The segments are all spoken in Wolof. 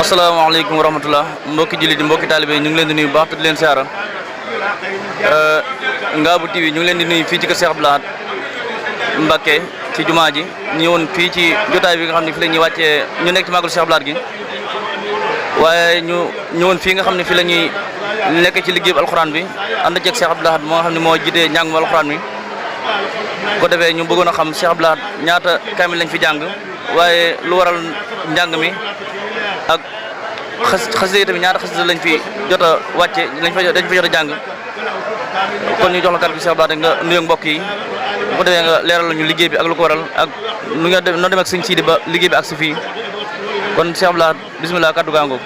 asalaamaaleykum wa rahmatulah mbokki jullit yi mbokki taalibe ñu ngi leen di nuyu baax te di leen siyaara Ngabou TV ñu ngi leen di nuyu fii ci kër Cheikh Abdou Lahad Mbacké ci jumaa ji ñëwoon fii ci jotaay bi nga xam ne fi la ñuy wàccee ñu nekk ci màggalu Cheikh Abdou Lahad gi waaye ñu ñëwoon fii nga xam ne fi la ñuy nekk ci liggéey bu alxuraan bi ànd ceeg Cheikh Abdou Lahad moo nga xam ne moo jiite njàngum alxuraan mi ko defee ñu bëggoon a xam Cheikh Abdou Lahad ñaata kaamil lañ fi jàng waaye lu waral njàng mi ak xasida yi tamit ñaata xasida lañ fi jot a wàcce dañ fa jot a jàng kon ñu jox la kàddu gi Cheikh Abdou Lahad nga nuyoog mbokk yi bu ko defee nga leeral ñu liggéey bi ak lu ko waral ak nu nga noo dem ak sëñ Sidi ba liggéey bi ak si fii kon Cheikh Abdou Lahad bisimilah kàddu gaa ngoog.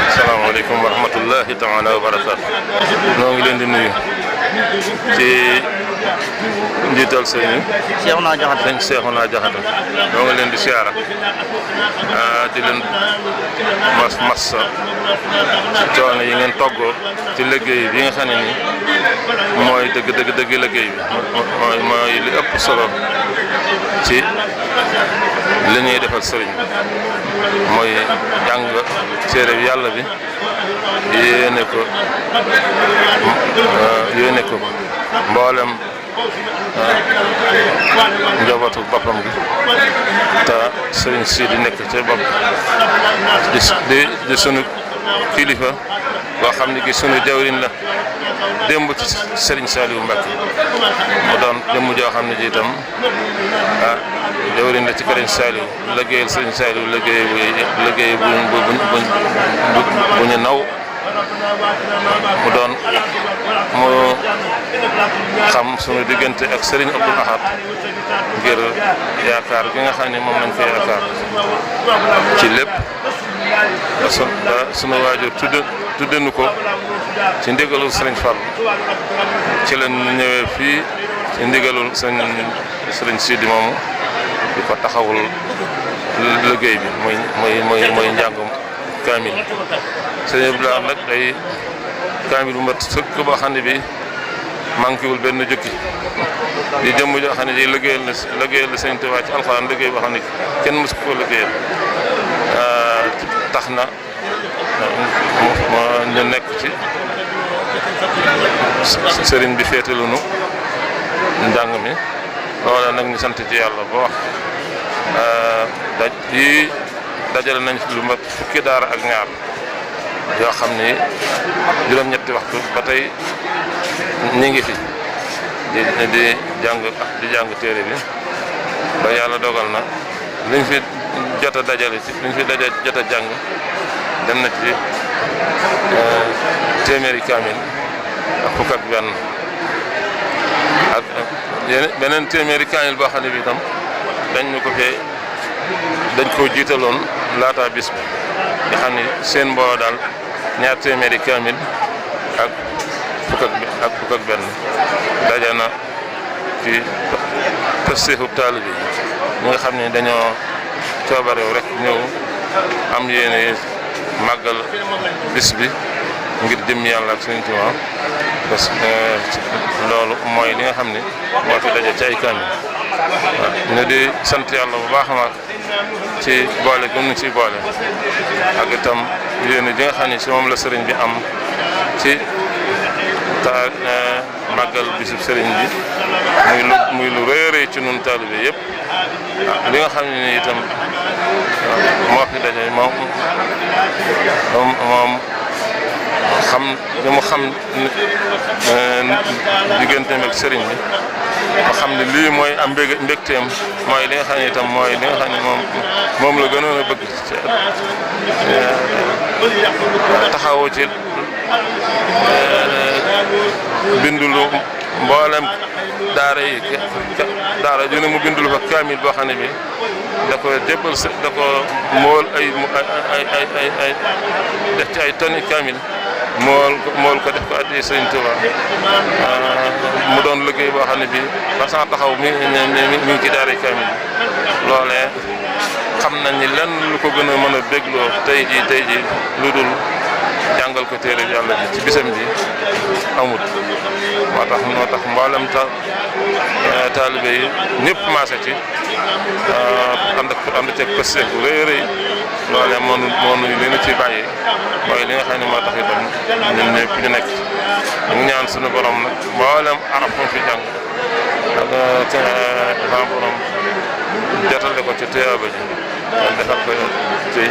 asalaamaaleykum wa rahmatullahi taala wa barakaatu. noo ngi leen di nuyu ci njiital sëñ Cheikhouna Diakhaté sëñ Cheikhouna Diakhaté noo ngi leen di siyaara di leen massa coono yi ngeen toggoo ci liggéey bi nga xam ne ni mooy dëgg liggéey bi mooy li ëpp solo ci li ñuy defal sëriñ mooy jàng téere bi yàlla bi yéene ko mboolem njabootu boppam gi te sëriñ Sidi nekk ca bopp di sunu kilifa boo xam ne gi sunu jawriñ la démb ci sëriñ Saliou Mbacké mu doon jëmm joo xam ne ji itam jawriñ la ci këriñ Saliou liggéeyal sëriñ Saliou liggéey bu ñu naw mu xam sunu diggante ak Serigne Abdou Lahad ngir yaakaar gi nga xam ne moom lañ ko yaakaar ci lépp ba sunu waajur tuddenu ko ci ndigalul Serigne Fall ci la ñëwee fii ci ndigalul Serigne Sidi moomu di ko taxawul liggéey bi mooy njàngum kaamil Serigne Abdou Lahad nag day kaamil bu mat sëkk boo xam ne bi manqué wul benn jukki di jëmm joo xam ne ji liggéeyal na Sëñ Tuubaa ci alxuraan liggéey boo xam ne kenn mësu ko liggéeyal tax na ñu nekk ci sëriñ bi féetalunu njàng mi loola nag ñu sant ci yàlla boo wax dajale nañ lu mat fukki daara ak ñaar yoo xam ni juróom-ñetti waxtu ba tey ñi ngi fi di jàng téere bi ba yàlla dogal na liñ fi jot a dajale ci liñ fi jot a jàng dem na ci téeméeri kaamil ak fukk ak benn ak beneen téeméeri kaamil boo xam ne bi itam dañ koo jiitaloon laata bis bi nga xam ni seen mbooloo daal ñaar téeméeri kaamil ak fukk ak benn daje na ci pëstéefu taalibe bi ñi nga xam ne dañoo coobarew rek ñëw am yéene màggal bis bi ngir jëm yàlla ak Sëriñ Tuubaa parce que loolu mooy li nga xam ne moo fi daje ci ay kaamil ñu di sant yàlla bu baax a baax ci boole gëm na ci boole ak itam yéene ji nga xam ne si moom la sëriñ bi am ci màggal bisub sëriñ bi muy lu rëy a rëy ci nun taalibe yëpp li nga xam ne ni itam moo fi daje moom xam digganteem ak sëriñ bi nga xam ne lii mooy am mbégteem mooy li nga xam ne itam mooy li nga xam ne moom la gënoon a bëgg taxawoo ci bindulu mboolem daara yi daara ju ne mu bindulu fa kaamil boo xam ne bi da ko jébbal da ko mool ay def ci ay tonni kaamil mool ko def ko addi Sëriñ Tuubaa mu doon liggéey boo xam ne bi façon taxaw mi ngi ci daara kaamil loolee xam nañ ni lenn lu ko gën a mën a bégloo tey ji lu dul jàngal ko téere yàlla bi ci bisam bi amut moo tax mboolem taalibe yi ñëpp maase ci ànd ceeg pëste bu rëy a rëy loolee moo nu li ñu ci bàyyi mooy li nga xam ne moo tax itam ñun ñëpp ñu nekk ñu ñaan suñu borom nag mboolem arab mu fi jàng ak sama borom jotale ko ci teewaaba ji kon defal ko ci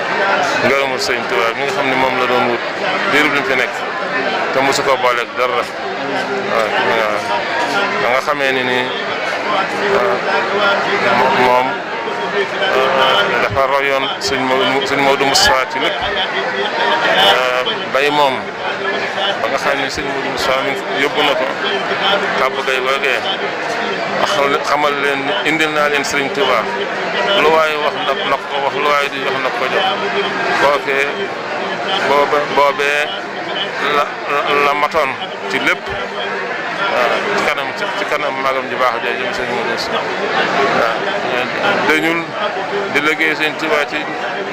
ngërëmul sëñ Tuubaa mi nga xam ne moom la doon wut diiru bi mu fi nekk te mosu ko booleeg dara waaw da nga xamee ni moom dafa royoon sëñ Maodo Moustapha ci lépp bay moom ba nga xam ne sëñ Maodo Moustapha mi yóbbu na ko kàbb gay boogee xamal leen indil naa leen sëriñ Tuubaa lu waaye wax na ko wax lu waaye di wax na ko jox bookee boobee la matoon ci lépp ci kanam magam ji baax jooju jëm sëñ Modou waaw dañul di liggéey sëñ Tuubaa ci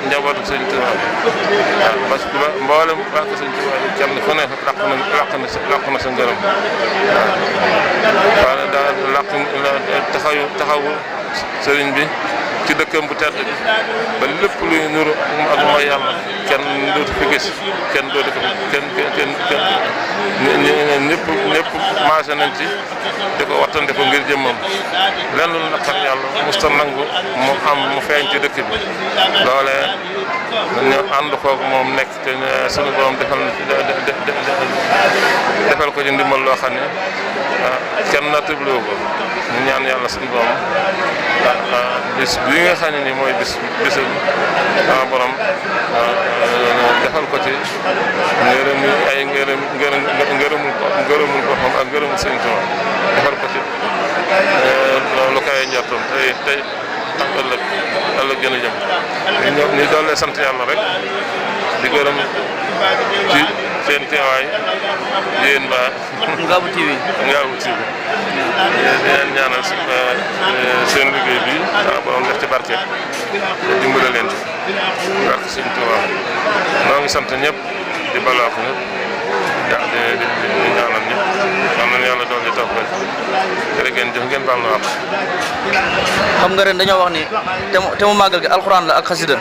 njabootu sëñ Tuubaa waaw parce que mboolem bàkk sëñ Tuubaa yi kenn ku ne làq na sa ngërëm waaw daal taxawu sëriñ bi ci dëkkam bu tedd bi ba lépp luy nuru ak mooy yàlla kenn dootu fi gis kenn dootu ko kenn ñëpp maase nañ ci di ko wattande ko ngir jëmmam lenn lu naqar yàlla musta nangu mu feeñ ci dëkk bi loolee ñu ànd koog moom nekk te sunu borom defal ko ci ndimbal loo xam ne kenn nattablu ko ñu ñaan yàlla sunu borom bis bi nga xam ne ni mooy bisam sama borom defal ko ci ngërëmul boppam ak ngërëmul sëñ Tuubaa defal ko ci lu kawe njortam tey ak ëllëg gën a jëm ñu doole sant yàlla rek di gërëm ci seen teewaay yéen ba Ngabou TV di leen ñaanal seen liggéey bi borom def ci barke dimbale leen ci barke sëñ Tuubaa noo ngi sant ñëpp di balaax ñëpp di ñaanal ñëpp am nañu yàlla doon di topp rek jërë ngeen jëf ngeen baal na wax. xam nga ren dañoo wax ni te mu màggal gi alxuraan la ak xasida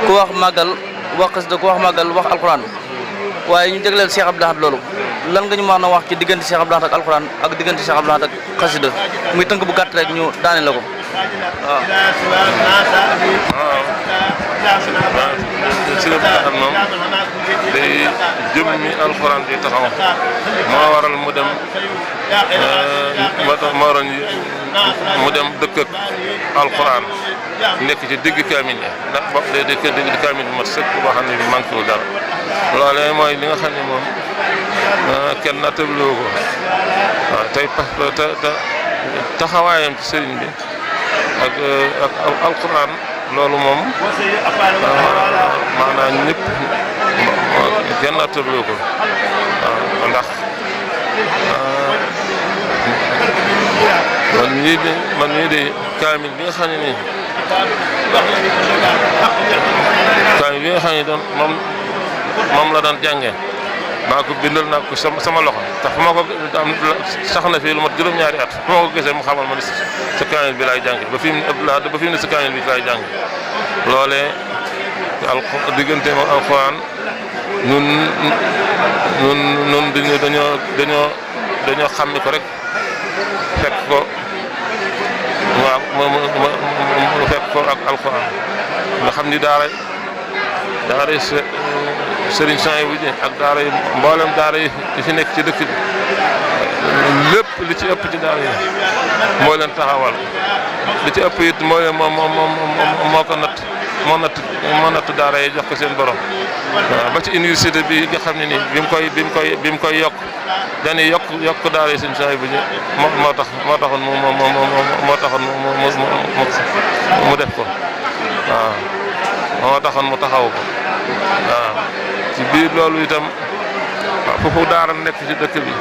ku wax màggal wax xasida ku wax màggal wax alxuraan waaye ñu jagleel Cheikh Abdou Lahad loolu lan nga ñu mën a wax ci diggante Cheikh Abdou Lahad ak alxuraan ak diggante Cheikh Abdou Lahad ak xasida muy tënk bu gàtt rek ñu daane la ko waaw. Sëñ Abdou Lahad moom day jëmmi alxuraan di taxaw moo waral mu dem mu dem dëkk ak alxuraan nekk ci digg kaamil yi ndax bopp day digg kaamil bi mat sëkk boo xam ne bi manqué wul dara loolee mooy li nga xam ne moom kenn nattabloo ko waaw tey taxawaayam ci sëriñ bi ak alxuraan loolu moom maanaam ñëpp kenn nattabloo ko waaw ndax man mii de kaamil bi nga xam ne nii kaamil bi nga xam ne doon moom la daan jàngee maa ko bindal naa ko sama loxo tax fu ma ko am sax na fii lu mat juróom-ñaari at fu ma ko gisee mu xamal ma ne sa kaamil bi laay jànge ba fi mu ne sa kaamil bi laay jànge loolee diggante ma alxuraan nun dañoo xàmmi ko rek fekk ko waaw mu fekk ko ak alxuraan nga xam ni daara sëriñ Souhaïbou ji ak daara yi mboolem daara yi fi nekk ci dëkk bi lépp li ci ëpp ci daara yi moo leen taxawal li ci ëpp it moo leen moo natt daara yi jox ko seen borom waaw ba ci université bi nga xam ne nii bi mu koy yokk dañuy yokk daara yi sëriñ Souhaïbou ji moo taxoon mu def ko waaw moo taxoon mu taxaw ko waaw ci biir loolu itam foofu daara nekk ci dëkk bi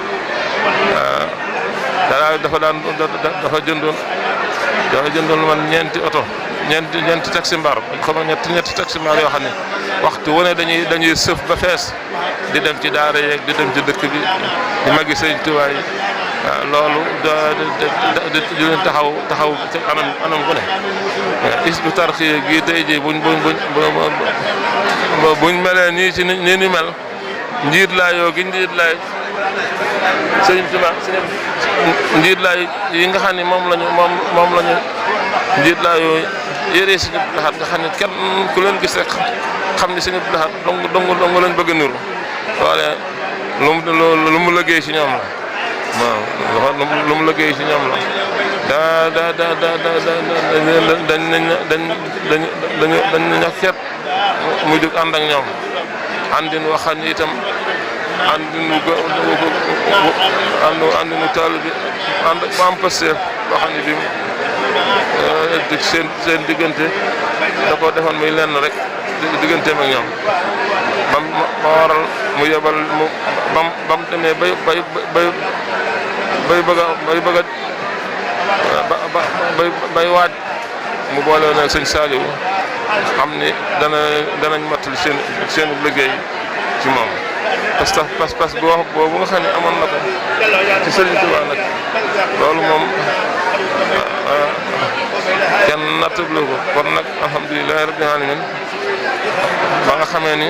dafa jëndoon man ñeenti oto ñeenti taxi mbar xam nga ñetti taxi mbar yoo xam ne waxtu wu ne dañuy sëf ba fees di dem ci daara yeeg di dem ci dëkk bi di magi Sëñ Tuubaa yi loolu di leen taxaw ci anam bu ne Hizbut Tarqiyyah gi tey jii buñ melee nii ci nii ni mel njiit laa yoo gi njiit laay Sëñ Tuubaa njiit laay yi nga xam ne moom lañu njiit laa yoo yére Sëñ Abdou Lahad nga xam ne kenn ku leen gis rek xam ne Sëñ Abdou Lahad dong lañ bëgg a niru loolee lu mu liggéey ci ñoom la waaw lu mu liggéey ci ñoom la dañ ñàkket mu jóg ànd ak ñoom àndin waxan itam àndinu taal bi ànd bu am passeer boo xam ne bi seen diggante da ko defoon muy lenn rek digganteem ak ñoom ma waral mu yebal mu bam demee bay waaj mu boole woon ak Sëñ Saaliw xam ni danañ mattali seen liggéey ci moom pas boobu nga xam ne amoon na ko ci Sëriñ Tuubaa nag loolu moom kenn nattable ko kon nag alhamdulilahi rabbil alamin ba nga xamee ni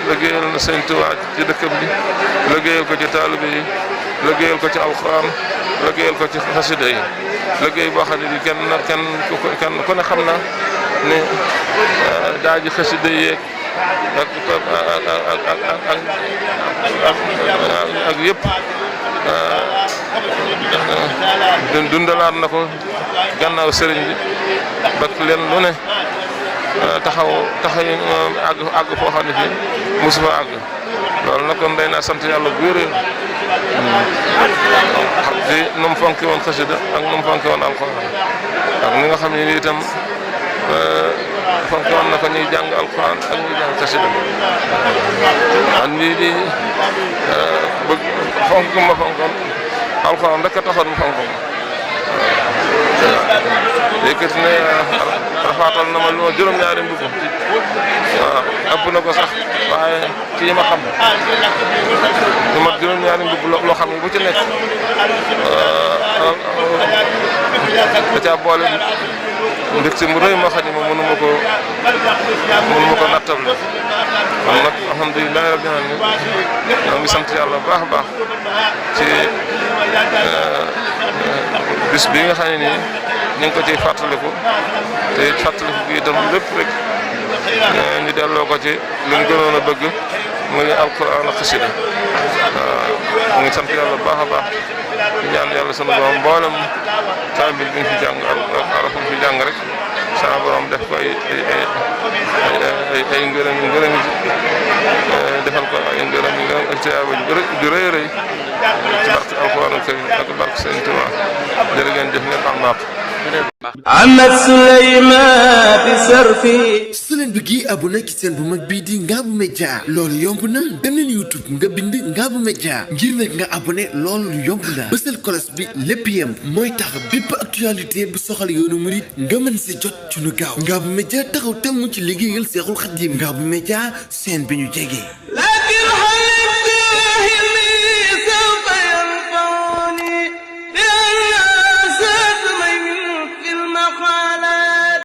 liggéeyal na Sëñ Tuubaa ci dëkkam bi liggéeyal ko ci taalibe yi liggéeyal ko ci alxuraan liggéeyal ko ci xasida yi liggéey boo xam ne bi kenn ku ne xam na ne daaji xasida yi ak yëpp dundalaat na ko gannaaw sëriñ bi ba leen lu ne taxaw àgg foo xam ne fii mosu fa àgg loolu nag kon day naa sant yàlla bu wér di nu mu fonki woon xasida ak nu mu fonki woon alxuraan ak ni nga xam ne ni itam fonki woon na ko ñuy jàng alxuraan ak ñuy jàng xasida man lii di bëgg fonk ma fonkoon alxuraan rek a taxoon mu fonk ma yëkkati ne rafaatal na ma lu ma juróom-ñaari mbubb waaw ëpp na ko sax waaye ci yi ma xam lu mat juróom-ñaari mbubb loo xam ne bu ci nekk da caa boole mbégte mu rëy moo xam ne moom mënu ma ko nattable kon nag alhamdulilah rabbil alamin ñoo ngi sant yàlla bu baax a baax ci bis bi nga xam ne nii ñu ngi ko ciy fàttaliku te fàttaliku gi itam lépp rek ñu delloo ko ci li ñu gënoon a bëgg muy alquran ak xasida mu ngi sant yàlla bu baax a baax di ñaan yàlla sunu borom mboolem kaamil bi ñu fi jàng ak araf fi jàng rek sama borom def ko ay ngërëm defal ko ay ngërëm ak tiyaaba ju rëy rëy ci barke alquran ak karim ak barke Sëñ Tuubaa jërë ngeen jëf ngeen am napp Ahmed Souleymane di Serfi. su leen bëggee abonné ci seen bu mag bii di Ngabou Média loolu yomb na dem leen YouTube nga bind Ngabou Média ngir nag nga abonné loolu yomb na bësal kolos bi lépp yem mooy tax bépp actualité bu soxal yoonu murit nga mën si jot ci lu gaaw Ngabou Média taxaw temm ci liggéeyal Seexul Xadiim Ngabou Média seen bi ñu jege.